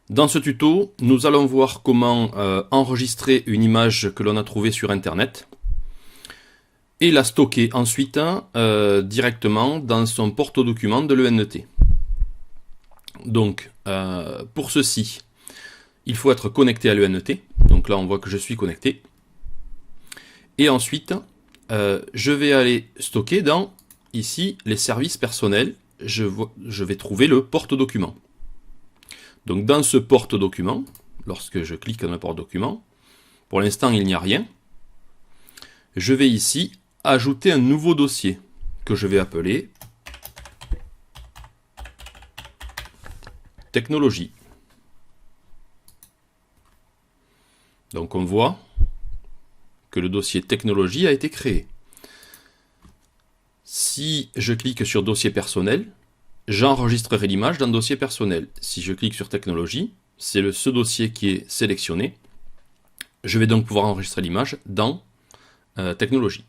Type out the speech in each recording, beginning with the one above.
Dans ce tuto, nous allons voir comment enregistrer une image que l'on a trouvée sur Internet et la stocker ensuite directement dans son porte-document de l'ENT. Donc, pour ceci, il faut être connecté à l'ENT. Donc là, on voit que je suis connecté. Et ensuite, je vais aller stocker dans, ici, les services personnels. Je vais trouver le porte-document. Donc dans ce porte-document, lorsque je clique dans le porte-document, pour l'instant il n'y a rien. Je vais ici ajouter un nouveau dossier que je vais appeler technologie. Donc on voit que le dossier technologie a été créé. Si je clique sur dossier personnel, j'enregistrerai l'image dans dossier personnel. Si je clique sur technologie, c'est ce dossier qui est sélectionné. Je vais donc pouvoir enregistrer l'image dans technologie.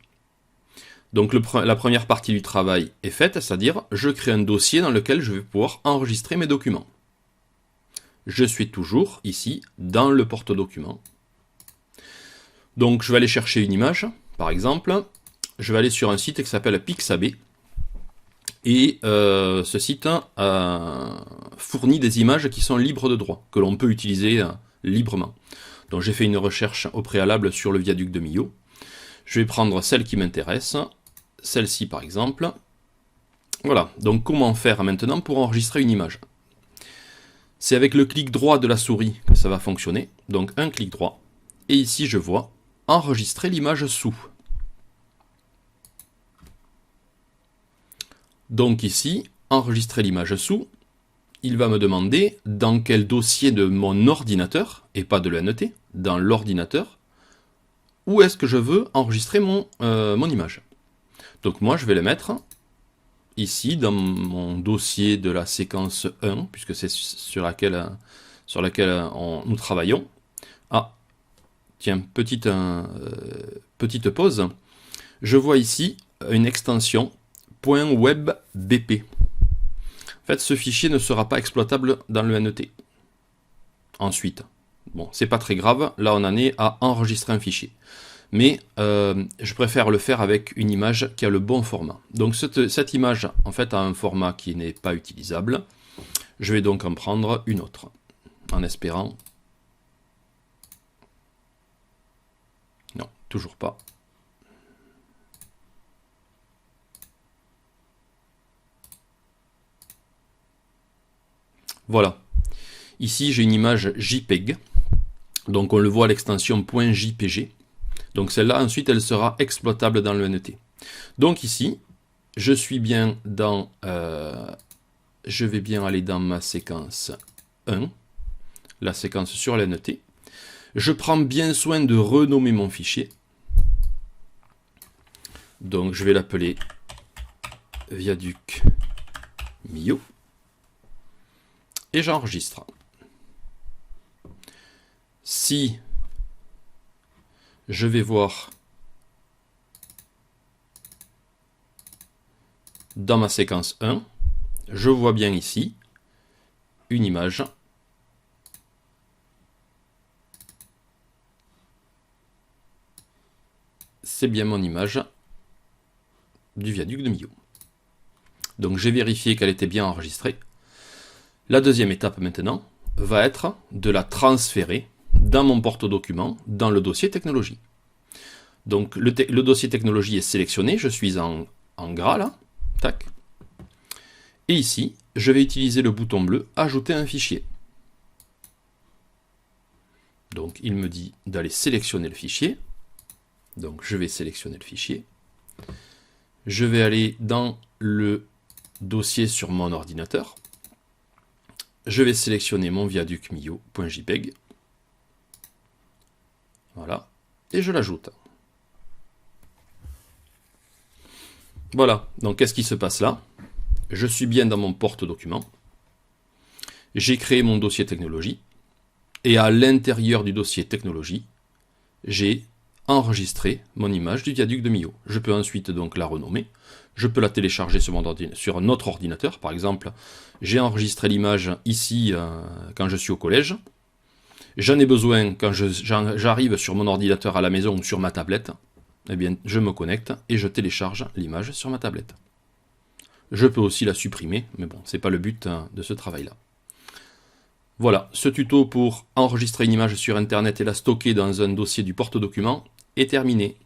Donc la première partie du travail est faite, c'est-à-dire je crée un dossier dans lequel je vais pouvoir enregistrer mes documents. Je suis toujours ici dans le porte-document. Donc je vais aller chercher une image, par exemple. Je vais aller sur un site qui s'appelle Pixabay. Et ce site fournit des images qui sont libres de droit, que l'on peut utiliser librement. Donc j'ai fait une recherche au préalable sur le viaduc de Millau. Je vais prendre celle qui m'intéresse, celle-ci par exemple. Voilà, donc comment faire maintenant pour enregistrer une image? C'est avec le clic droit de la souris que ça va fonctionner. Donc un clic droit, et ici je vois enregistrer l'image sous. Donc ici, enregistrer l'image sous, il va me demander dans quel dossier de mon ordinateur, et pas de l'ENT, dans l'ordinateur, où est-ce que je veux enregistrer mon image. Donc moi je vais le mettre ici dans mon dossier de la séquence 1, puisque c'est sur laquelle nous travaillons. Ah, tiens, petite pause. Je vois ici une extension .webbp. En fait, ce fichier ne sera pas exploitable dans l'ENT. Ensuite, bon, c'est pas très grave, là on en est à enregistrer un fichier. Mais je préfère le faire avec une image qui a le bon format. Donc cette image, en fait, a un format qui n'est pas utilisable. Je vais donc en prendre une autre, en espérant... Non, toujours pas. Voilà. Ici, j'ai une image JPEG. Donc, on le voit à l'extension .jpg. Donc, celle-là, ensuite, elle sera exploitable dans l'ENT. Donc, ici, je suis bien dans... je vais bien aller dans ma séquence 1, la séquence sur l'ENT. Je prends bien soin de renommer mon fichier. Donc, je vais l'appeler viaduc Millau. Et j'enregistre. Si je vais voir dans ma séquence 1, je vois bien ici une image. C'est bien mon image du viaduc de Millau. Donc j'ai vérifié qu'elle était bien enregistrée. La deuxième étape maintenant va être de la transférer dans mon porte-document, dans le dossier technologie. Donc le dossier technologie est sélectionné, je suis en gras là, tac. Et ici, je vais utiliser le bouton bleu « Ajouter un fichier ». Donc il me dit d'aller sélectionner le fichier. Donc je vais sélectionner le fichier. Je vais aller dans le dossier sur mon ordinateur. Je vais sélectionner mon viaduc Millau.jpg. Voilà. Et je l'ajoute. Voilà. Donc, qu'est-ce qui se passe là? Je suis bien dans mon porte-document. J'ai créé mon dossier technologie. Et à l'intérieur du dossier technologie, j'ai enregistrer mon image du viaduc de Millau. Je peux ensuite donc la renommer. Je peux la télécharger sur notre ordinateur. Par exemple, j'ai enregistré l'image ici quand je suis au collège. J'en ai besoin quand j'arrive sur mon ordinateur à la maison ou sur ma tablette. Eh bien, je me connecte et je télécharge l'image sur ma tablette. Je peux aussi la supprimer, mais bon, c'est pas le but de ce travail-là. Voilà, ce tuto pour enregistrer une image sur Internet et la stocker dans un dossier du porte-document est terminé.